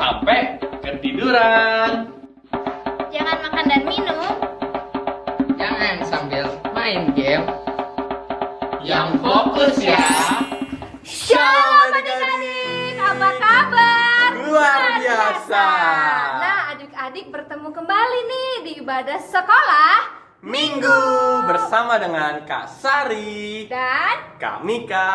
sampai ketiduran. Jangan makan dan minum. Jangan sambil main game. Yang fokus ya. Shalom adik-adik, apa kabar? Luar biasa. Nah, adik-adik bertemu kembali nih di ibadah sekolah Minggu bersama dengan Kak Sari, dan Kak Mika,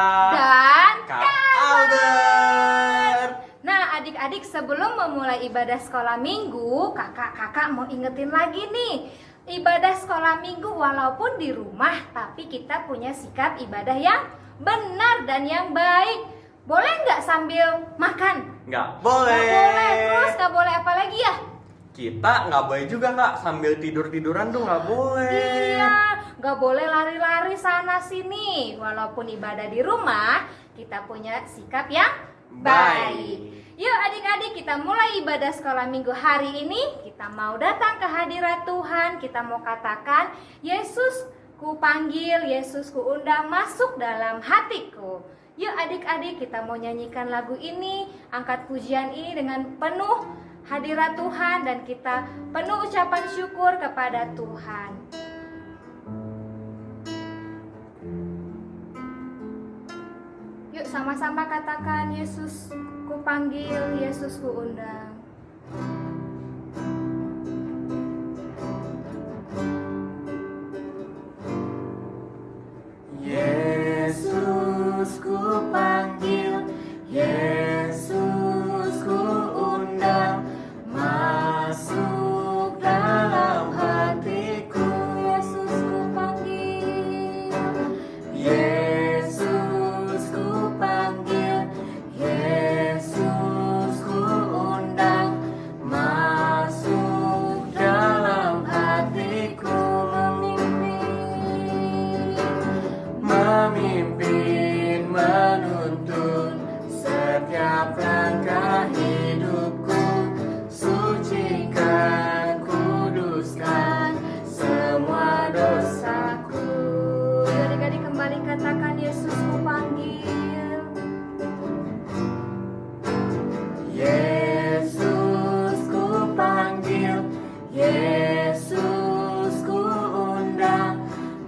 Kak Albert. Nah, adik-adik sebelum memulai ibadah sekolah minggu, kakak mau ingetin lagi nih. Ibadah sekolah minggu walaupun di rumah, tapi kita punya sikap ibadah yang benar dan yang baik. Boleh nggak sambil makan? Nggak boleh. Nggak boleh, terus nggak boleh apa lagi ya? Kita nggak boleh juga Kak, sambil tidur-tiduran tuh nggak boleh. Iya, nggak boleh lari-lari sana sini. Walaupun ibadah di rumah, kita punya sikap yang baik. Yuk adik-adik, kita mulai ibadah sekolah minggu hari ini. Kita mau datang ke hadirat Tuhan. Kita mau katakan, Yesus ku panggil, Yesus ku undang masuk dalam hatiku. Yuk adik-adik, kita mau nyanyikan lagu ini, angkat pujian ini dengan penuh hadirat Tuhan, dan kita penuh ucapan syukur kepada Tuhan. Yuk sama-sama katakan, Yesus ku panggil, Yesus ku undang. Yesus ku panggil, Yesus ku undang, masuk dalam hatiku. Yesus ku panggil, Yesus ku panggil, Yesus ku undang, masuk dalam hatiku. Memimpin, menuntun setiap langkah hidupku, sucikan, kuduskan semua dosaku. adik-adik kembali katakan, Yesus ku panggil. Yesus ku panggil, Yesus ku undang,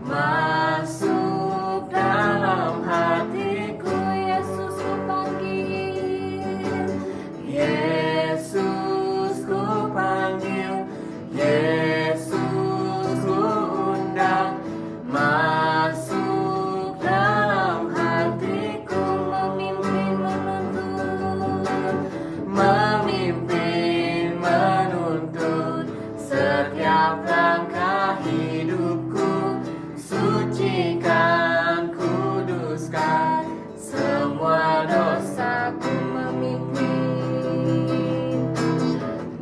masuk dalam hatiku. Yesus ku panggil, Yesus ku panggil, Yesus ku undang, masuk dalam hatiku. Memimpin, menuntun setiap langkah hidupku, sucikan, kuduskan semua dosaku.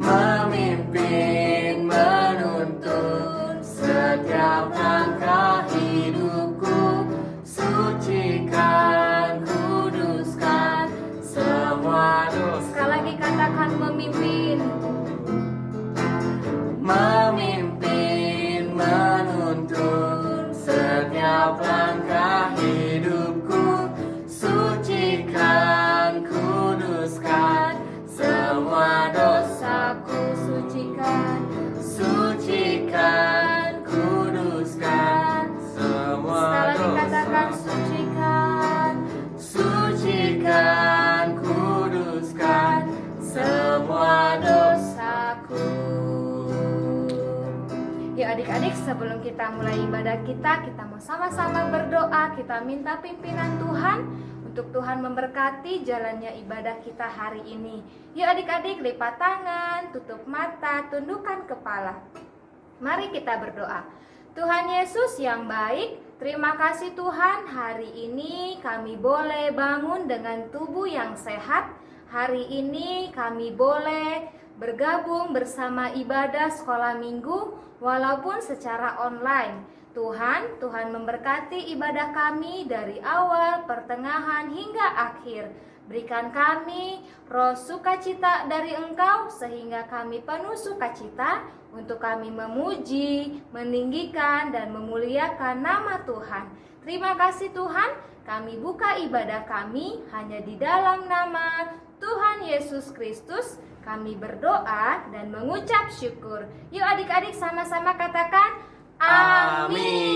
Memimpin, menuntun setiap langkah hidupku, sucikan, kuduskan semua dosa. Sekali lagi katakan, memimpin. Memimpin, menuntun setiap langkah hidupku, sucikan, kuduskan semua dosaku. Sucikan, kuduskan semua Sekali lagi katakan, dosaku. Sucikan, kuduskan semua dosaku. Yuk adik-adik, sebelum kita mulai ibadah kita mau sama-sama berdoa. Kita minta pimpinan Tuhan untuk Tuhan memberkati jalannya ibadah kita hari ini. Yuk adik-adik, lipat tangan, tutup mata, tundukkan kepala. Mari kita berdoa. Tuhan Yesus yang baik, terima kasih Tuhan, hari ini kami boleh bangun dengan tubuh yang sehat. Hari ini kami boleh bergabung bersama ibadah sekolah minggu walaupun secara online. Tuhan memberkati ibadah kami dari awal, pertengahan hingga akhir. Berikan kami roh sukacita dari Engkau sehingga kami penuh sukacita untuk kami memuji, meninggikan, dan memuliakan nama Tuhan. Terima kasih Tuhan, kami buka ibadah kami hanya di dalam nama Tuhan Yesus Kristus. Kami berdoa dan mengucap syukur. Yuk adik-adik sama-sama katakan amin.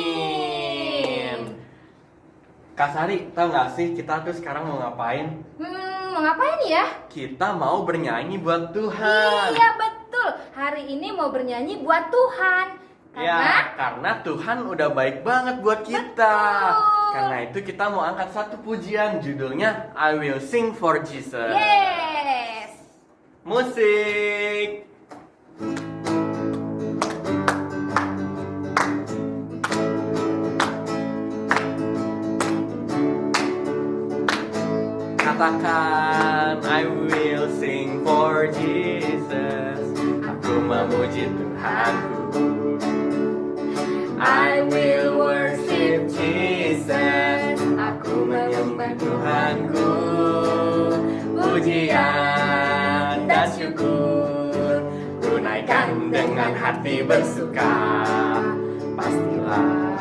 Kak Sari, tau gak sih kita tuh sekarang mau ngapain? Mau ngapain ya? Kita mau bernyanyi buat Tuhan. Iya betul, hari ini mau bernyanyi buat Tuhan. Karena Tuhan udah baik banget buat kita. Betul. Karena itu kita mau angkat satu pujian, judulnya I Will Sing for Jesus. Yes. Musik. Katakan I will sing for Jesus. Aku memuji Tuhanku. I will worship Jesus. Aku menyembah Tuhanku. Pujian dan syukur ku naikkan dengan hati bersuka. Pastilah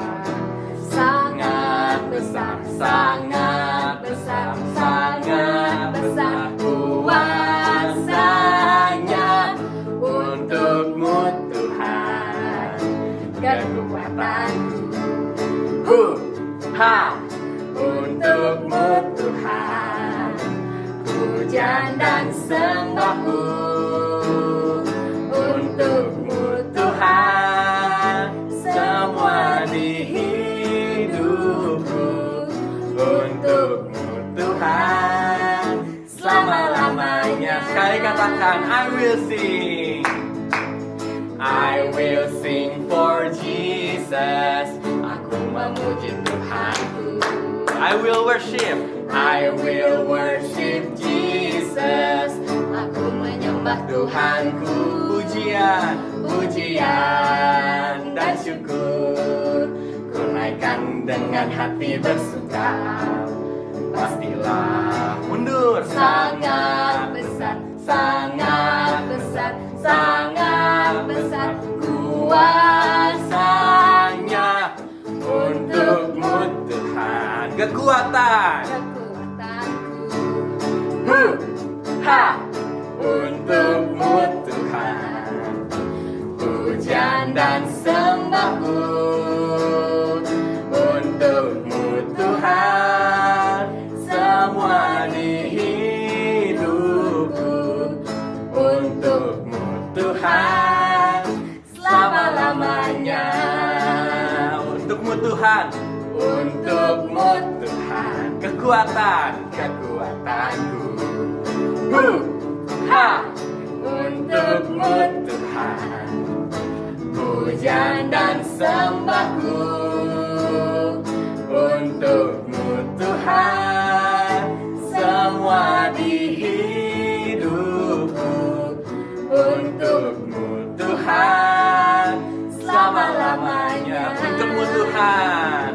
sangat besar, sangat besar, sangat besar kuasanya. Untukmu Tuhan kekuatanku. Untukmu Tuhan pujian dan sembahku. Untukmu Tuhan semua di hidupku. Untukmu Tuhan selama-lamanya. Sekali katakan I will sing. I will sing for Jesus. Aku memuji Tuhanku. I will worship. I will worship Jesus. Aku menyembah Tuhanku. Pujian, pujian dan syukur ku naikkan dengan hati bersuka. Pastilah mundur. Sangat besar, sangat besar, sangat besar kuasanya. Untukmu Tuhan kekuatan. Untukmu Tuhan pujian dan sembahku. Untukmu Tuhan semua di hidupku. Untukmu Tuhan selama-lamanya. Untukmu Tuhan. Untukmu Tuhan kekuatan, kekuatanku. Untukmu Tuhan pujian dan sembahku. Untukmu Tuhan semua di hidupku. Untukmu Tuhan selama-lamanya. Untukmu Tuhan.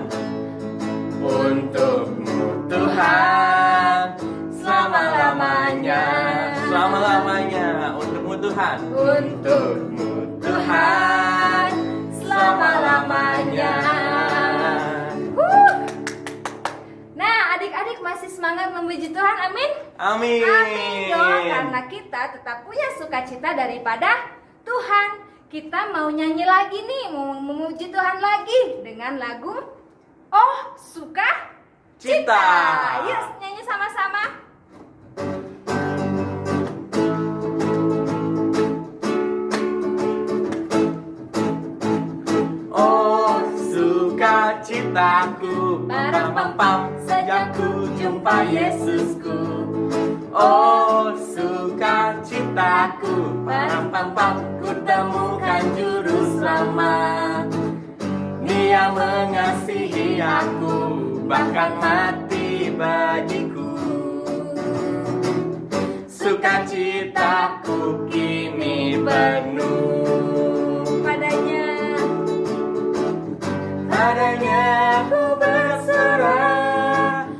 Untukmu Tuhan selama-lamanya. Selama-lamanya. Untukmu Tuhan. Untukmu Tuhan selama-lamanya. Nah, adik-adik masih semangat memuji Tuhan, amin? Amin. Amin dong, karena kita tetap punya sukacita daripada Tuhan. Kita mau nyanyi lagi nih, mau memuji Tuhan lagi dengan lagu Oh Suka Cita. Yuk nyanyi sama-sama. Oh sukacitaku, pam-pam-pam, sejak ku jumpa Yesusku. Oh sukacitaku, pam-pam-pam, ku temukan juru selamat. Dia mengasihi aku, bahkan mati bagiku. Sukacitaku kini penuh padanya. Padanya ku berserah,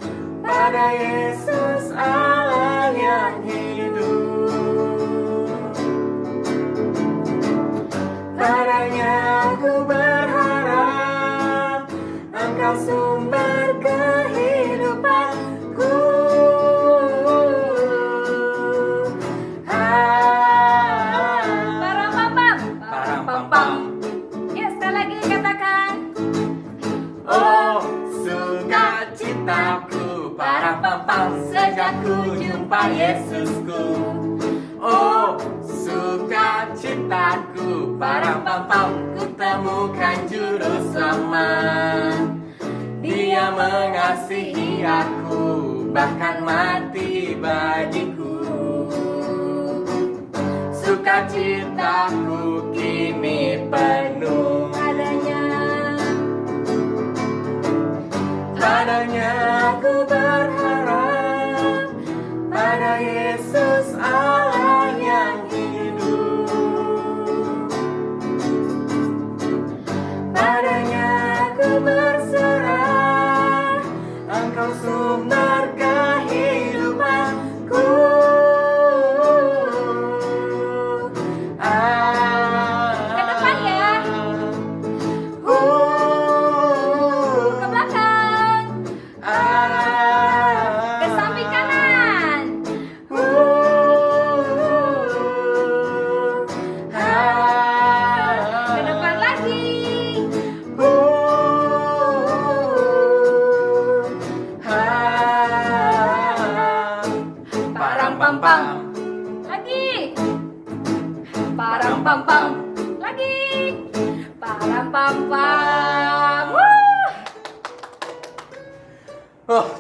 pada Yesus Allah. jumpa Yesusku. Oh, sukacitaku, param-pam-pam, ku temukan juru selamat. Dia mengasihi aku, bahkan mati bagiku. Sukacitaku kini penuh padanya aku berharap, pada Yesus Allah yang hidup. Padanya aku berserah, Engkau sumber kehidupanku. Ke depan ya. Ke belakang. Ke samping kanan. Ke depan lagi. Param-pam-pam, Lagi. Param-pam-pam. Lagi. Param-pam-pam.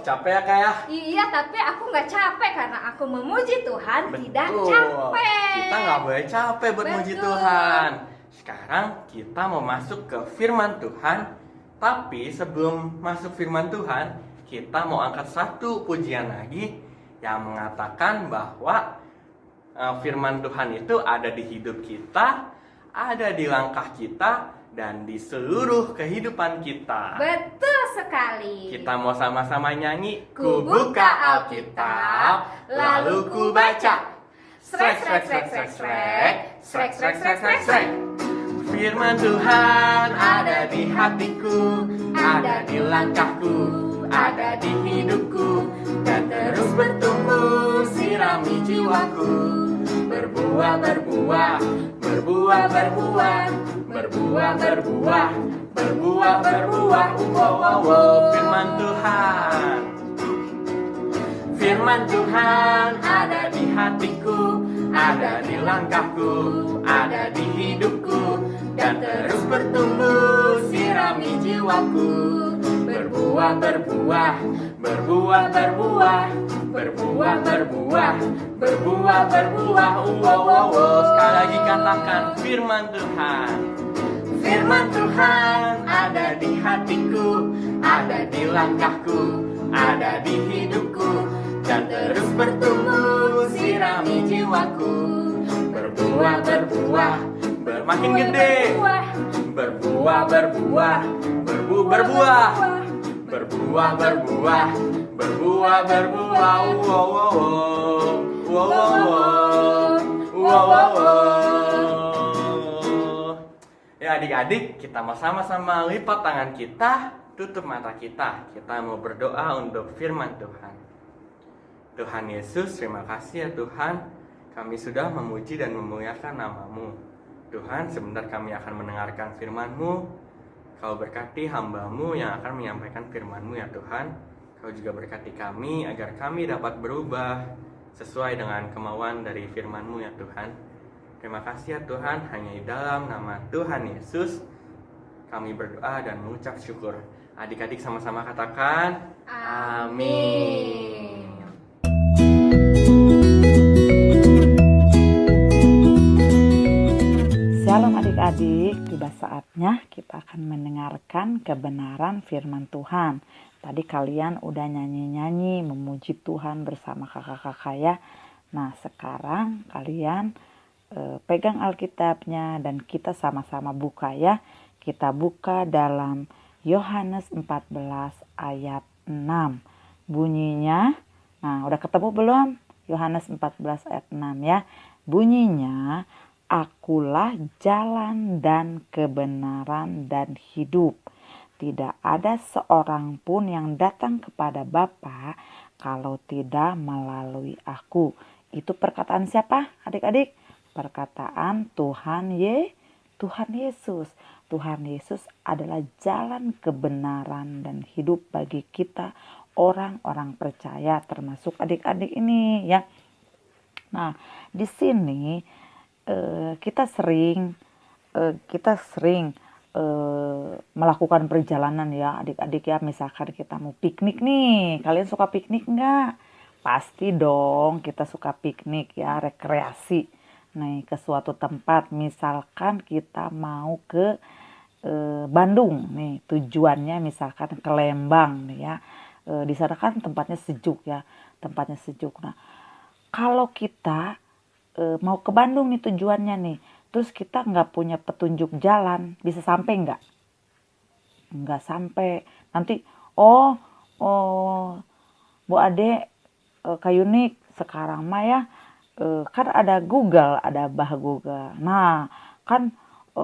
capek ya Kak ya? Iya, tapi aku nggak capek karena aku memuji Tuhan, tidak Betul. capek. Kita nggak boleh capek buat muji Betul. Tuhan. Sekarang kita mau masuk ke firman Tuhan. Tapi sebelum masuk firman Tuhan, kita mau angkat satu pujian lagi yang mengatakan bahwa firman Tuhan itu ada di hidup kita, ada di langkah kita, dan di seluruh kehidupan kita. Betul sekali. Kita mau sama-sama nyanyi. Ku buka Alkitab, lalu ku baca. Srek, srek, srek, srek, srek. Srek, srek, srek, srek, srek. Firman Tuhan ada di hatiku, ada di langkahku, ada di hidupku, dan terus bertumbuh sirami jiwaku. Berbuah, berbuah, berbuah, berbuah, berbuah, berbuah, berbuah, berbuah. Firman Tuhan. Firman Tuhan ada di hatiku, ada di langkahku, ada di hidupku, dan terus bertumbuh sirami jiwaku. Berbuah, berbuah, berbuah, berbuah, berbuah, berbuah, berbuah, berbuah. Sekali lagi katakan firman Tuhan. Firman Tuhan ada di hatiku, ada di langkahku, ada di hidupku, dan terus bertumbuh sirami jiwaku. Berbuah, berbuah, bermakin gede. Berbuah, berbuah, berbuah, berbuah, berbuah, berbuah, berbuah. Ya adik-adik, kita mau sama-sama lipat tangan kita, tutup mata kita. Kita mau berdoa untuk firman Tuhan. Tuhan Yesus, terima kasih ya Tuhan, kami sudah memuji dan memuliakan nama-Mu. Tuhan, sebentar kami akan mendengarkan firman-Mu. Kau berkati hamba-Mu yang akan menyampaikan firman-Mu ya Tuhan. Kau juga berkati kami agar kami dapat berubah sesuai dengan kemauan dari firman-Mu ya Tuhan. Terima kasih ya Tuhan, hanya di dalam nama Tuhan Yesus kami berdoa dan mengucap syukur. Adik-adik sama-sama katakan amin. Shalom adik-adik, tiba saatnya kita akan mendengarkan kebenaran firman Tuhan. Tadi kalian udah nyanyi-nyanyi memuji Tuhan bersama kakak-kakak ya. Nah sekarang kalian pegang Alkitabnya dan kita sama-sama buka ya. Kita buka dalam Yohanes 14 ayat 6. Bunyinya, nah udah ketemu belum? Yohanes 14 ayat 6 ya. Bunyinya, akulah jalan dan kebenaran dan hidup. Tidak ada seorang pun yang datang kepada Bapa kalau tidak melalui aku. Itu perkataan siapa adik-adik? Perkataan Tuhan Yesus. Tuhan Yesus adalah jalan kebenaran dan hidup bagi kita orang-orang percaya termasuk adik-adik ini ya. Nah, di sini kita sering melakukan perjalanan ya adik-adik ya. Misalkan kita mau piknik nih, kalian suka piknik nggak? Pasti dong kita suka piknik ya, rekreasi nih ke suatu tempat. Misalkan kita mau ke Bandung nih, tujuannya misalkan ke Lembang nih ya. Di sana kan tempatnya sejuk ya, tempatnya sejuk. Nah, kalau kita mau ke Bandung nih tujuannya nih, terus kita nggak punya petunjuk jalan, bisa sampai nggak? Nggak sampai. Nanti, oh, Bu Ade, Kak Yunik, sekarang mah ya, kan ada Google, ada bah Google. Nah, kan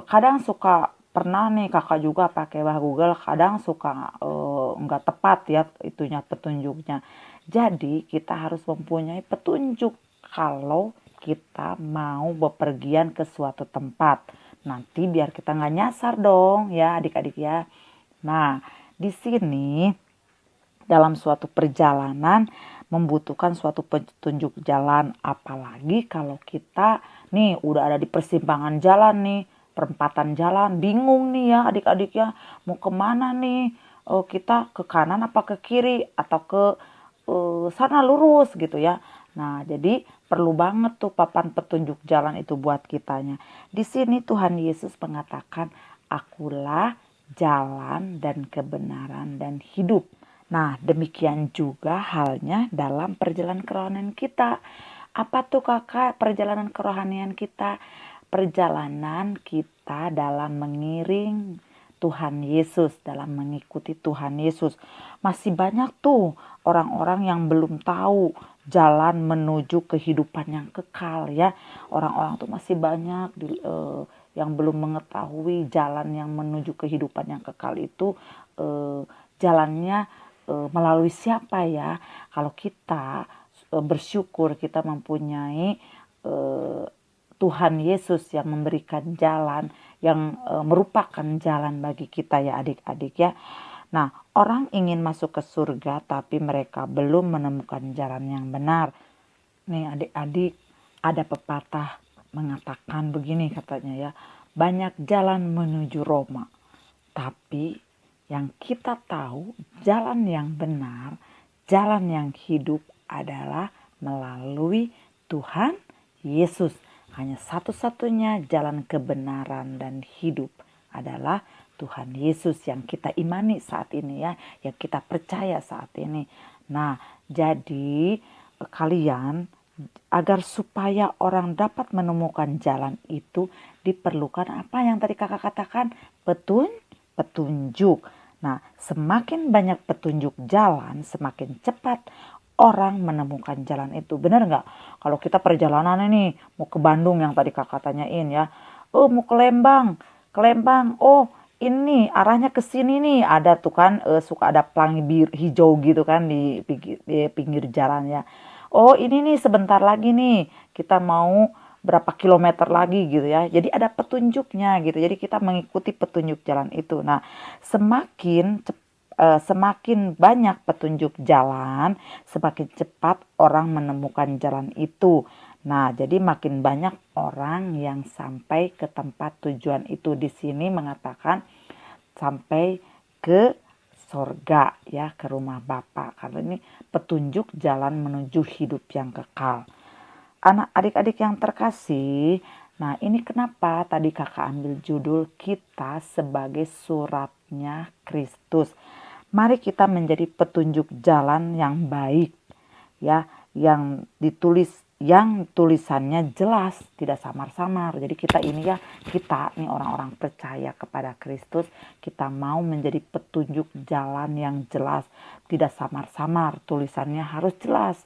kadang suka pernah nih kakak juga pakai bah Google, kadang suka nggak tepat ya itunya petunjuknya. Jadi kita harus mempunyai petunjuk kalau kita mau bepergian ke suatu tempat. Nanti biar kita nggak nyasar dong ya adik-adik ya. Nah, di sini dalam suatu perjalanan membutuhkan suatu petunjuk jalan, apalagi kalau kita nih udah ada di persimpangan jalan nih, perempatan jalan, bingung nih ya adik-adik ya, mau kemana nih, kita ke kanan apa ke kiri atau ke sana lurus gitu ya. Nah, jadi perlu banget tuh papan petunjuk jalan itu buat kitanya. Di sini Tuhan Yesus mengatakan, akulah jalan dan kebenaran dan hidup. Nah, demikian juga halnya dalam perjalanan kerohanian kita. Apa tuh kakak perjalanan kerohanian kita? Perjalanan kita dalam mengiring Tuhan Yesus, dalam mengikuti Tuhan Yesus. Masih banyak tuh orang-orang yang belum tahu jalan menuju kehidupan yang kekal ya. Orang-orang tuh masih banyak yang belum mengetahui jalan yang menuju kehidupan yang kekal itu jalannya melalui siapa ya. Kalau kita bersyukur kita mempunyai Tuhan Yesus yang memberikan jalan, yang merupakan jalan bagi kita ya adik-adik ya. Nah, orang ingin masuk ke surga tapi mereka belum menemukan jalan yang benar. Nih adik-adik, ada pepatah mengatakan begini katanya ya, banyak jalan menuju Roma, tapi yang kita tahu jalan yang benar, jalan yang hidup adalah melalui Tuhan Yesus. Hanya satu-satunya jalan kebenaran dan hidup adalah Tuhan Yesus yang kita imani saat ini ya, yang kita percaya saat ini. Nah, jadi kalian agar supaya orang dapat menemukan jalan itu diperlukan apa yang tadi kakak katakan? Petunjuk. Nah, semakin banyak petunjuk jalan, semakin cepat orang menemukan jalan itu. Benar nggak? Kalau kita perjalanan ini mau ke Bandung yang tadi kakak tanyain ya. Oh, mau ke Lembang. Oh, ini arahnya ke sini nih. Ada tuh kan suka ada pelangi biru hijau gitu kan di pinggir jalan ya. Oh, ini nih sebentar lagi nih kita mau berapa kilometer lagi gitu ya. Jadi ada petunjuknya gitu. Jadi kita mengikuti petunjuk jalan itu. Nah, semakin banyak petunjuk jalan, semakin cepat orang menemukan jalan itu. Nah, jadi makin banyak orang yang sampai ke tempat tujuan itu. Di sini mengatakan sampai ke sorga ya, ke rumah Bapa. Karena ini petunjuk jalan menuju hidup yang kekal. Adik-adik yang terkasih, nah ini kenapa tadi kakak ambil judul kita sebagai suratnya Kristus. Mari kita menjadi petunjuk jalan yang baik ya, yang tulisannya jelas, tidak samar-samar. Jadi kita nih orang-orang percaya kepada Kristus, kita mau menjadi petunjuk jalan yang jelas, tidak samar-samar, tulisannya harus jelas.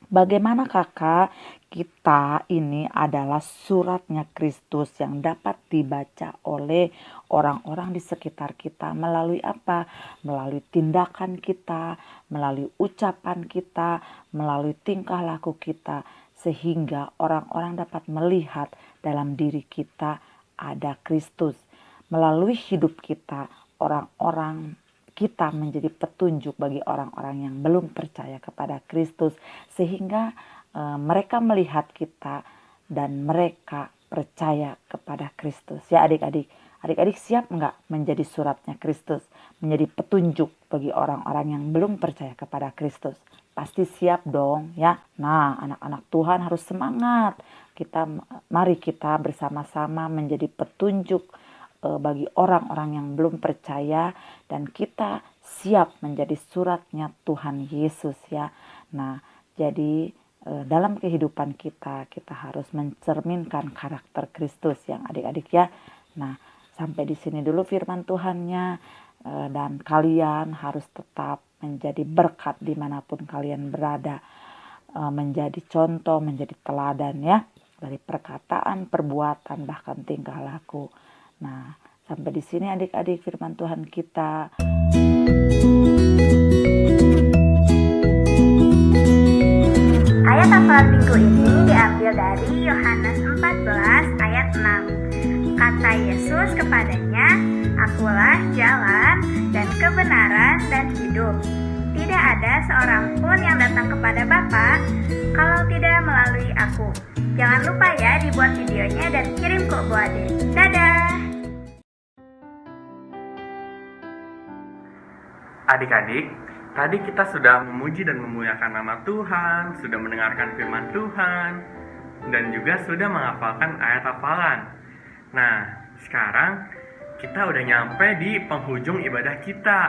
Bagaimana kakak? Kita ini adalah suratnya Kristus yang dapat dibaca oleh orang-orang di sekitar kita melalui apa? Melalui tindakan kita, melalui ucapan kita, melalui tingkah laku kita, sehingga orang-orang dapat melihat dalam diri kita ada Kristus. Melalui hidup kita, orang-orang kita menjadi petunjuk bagi orang-orang yang belum percaya kepada Kristus, sehingga mereka melihat kita dan mereka percaya kepada Kristus. Ya adik-adik siap enggak menjadi suratnya Kristus, menjadi petunjuk bagi orang-orang yang belum percaya kepada Kristus? Pasti siap dong ya. Nah, anak-anak Tuhan harus semangat. Mari kita bersama-sama menjadi petunjuk bagi orang-orang yang belum percaya, dan kita siap menjadi suratnya Tuhan Yesus ya. Nah, jadi dalam kehidupan kita harus mencerminkan karakter Kristus yang adik-adik ya. Nah, sampai di sini dulu firman Tuhannya, dan kalian harus tetap menjadi berkat dimanapun kalian berada, menjadi contoh, menjadi teladan ya, dari perkataan, perbuatan, bahkan tingkah laku. Nah, sampai di sini adik-adik firman Tuhan kita. Ayat hafalan minggu ini diambil dari Yohanes 14 ayat 6. Kata Yesus kepadanya, "Akulah jalan dan kebenaran dan hidup. Tidak ada seorang pun yang datang kepada Bapa kalau tidak melalui aku." Jangan lupa ya dibuat videonya dan kirim ke Bu Ade. Dadah! Adik-adik, tadi kita sudah memuji dan memuliakan nama Tuhan, sudah mendengarkan firman Tuhan, dan juga sudah menghafalkan ayat hafalan. Nah, sekarang kita udah nyampe di penghujung ibadah kita.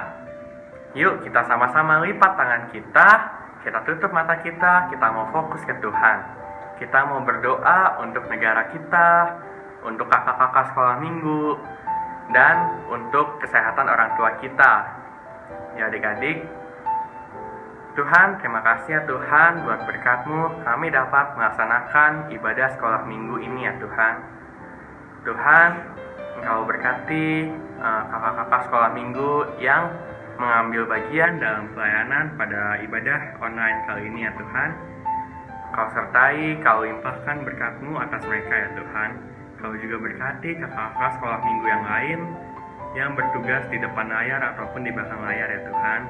Yuk kita sama-sama lipat tangan kita tutup mata kita mau fokus ke Tuhan. Kita mau berdoa untuk negara kita, untuk kakak-kakak sekolah minggu, dan untuk kesehatan orang tua kita. Ya adik-adik, Tuhan, terima kasih ya Tuhan buat berkat-Mu kami dapat melaksanakan ibadah sekolah minggu ini ya Tuhan. Tuhan, Engkau berkati kakak-kakak sekolah minggu yang mengambil bagian dalam pelayanan pada ibadah online kali ini ya Tuhan. Kau sertai, Kau limpahkan berkat-Mu atas mereka ya Tuhan. Kau juga berkati kakak-kakak sekolah minggu yang lain yang bertugas di depan layar ataupun di belakang layar ya Tuhan.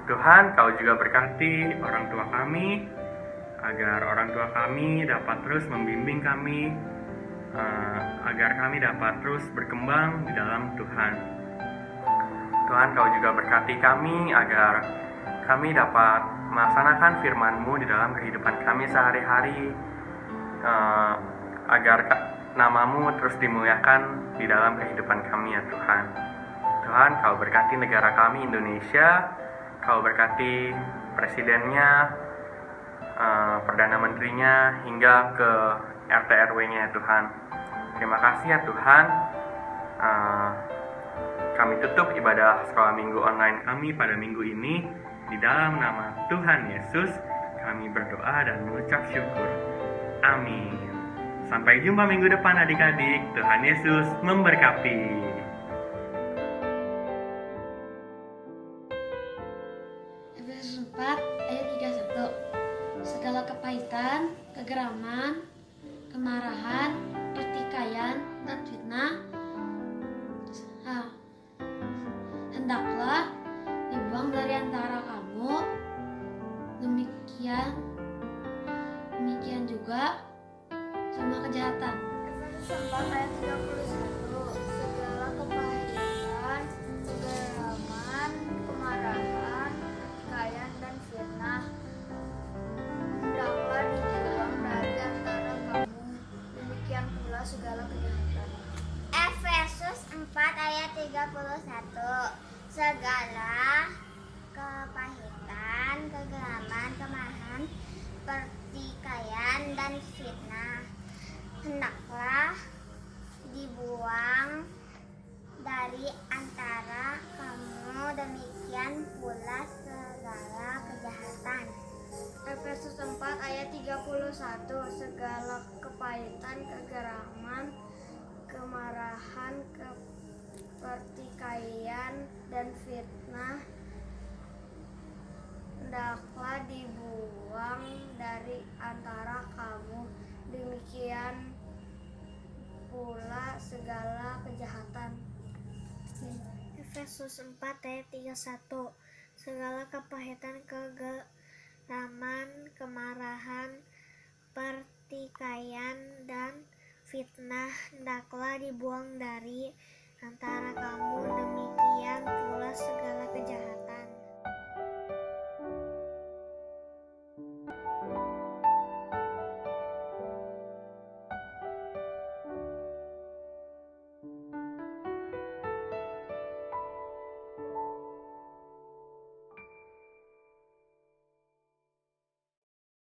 Tuhan, Kau juga berkati orang tua kami, agar orang tua kami dapat terus membimbing kami, agar kami dapat terus berkembang di dalam Tuhan. Tuhan, Kau juga berkati kami agar kami dapat melaksanakan firman-Mu di dalam kehidupan kami sehari-hari, agar nama-Mu terus dimuliakan di dalam kehidupan kami ya Tuhan. Tuhan, Kau berkati negara kami Indonesia, Kau berkati presidennya, Perdana Menterinya, hingga ke RT RW-nya ya Tuhan. Terima kasih ya Tuhan. Kami tutup ibadah sekolah minggu online kami pada minggu ini. Di dalam nama Tuhan Yesus, kami berdoa dan mengucap syukur. Amin. Sampai jumpa minggu depan adik-adik. Tuhan Yesus memberkati. Efesus 4 ayat 31. Segala kepahitan, kegeraman, kemarahan, pertikaian, dan fitnah hendaklah dibuang dari antara kamu. Demikian juga semua kejahatan. Efesus 4 ayat 31. Segala kepahitan, kegeraman, kemarahan, pertikaian, dan fitnah hendaklah dibuang dari antara kamu. Demikian pula segala kejahatan. Efesus 4 ayat 31. Segala kepahitan, kegeraman, kemarahan, pertikaian, dan fitnah hendaklah dibuang dari antara kamu. Demikian pula segala kejahatan. Efesus 4 ayat 31. Segala kepahitan, kegeraman, kemarahan, pertikaian, dan fitnah hendaklah dibuang dari antara kamu. Demikian pula segala kejahatan. Efesus 4 ayat 31. Segala kepahitan, kegeraman, kemarahan, pertikaian, dan fitnah hendaklah dibuang dari antara kamu, demikian pula segala kejahatan.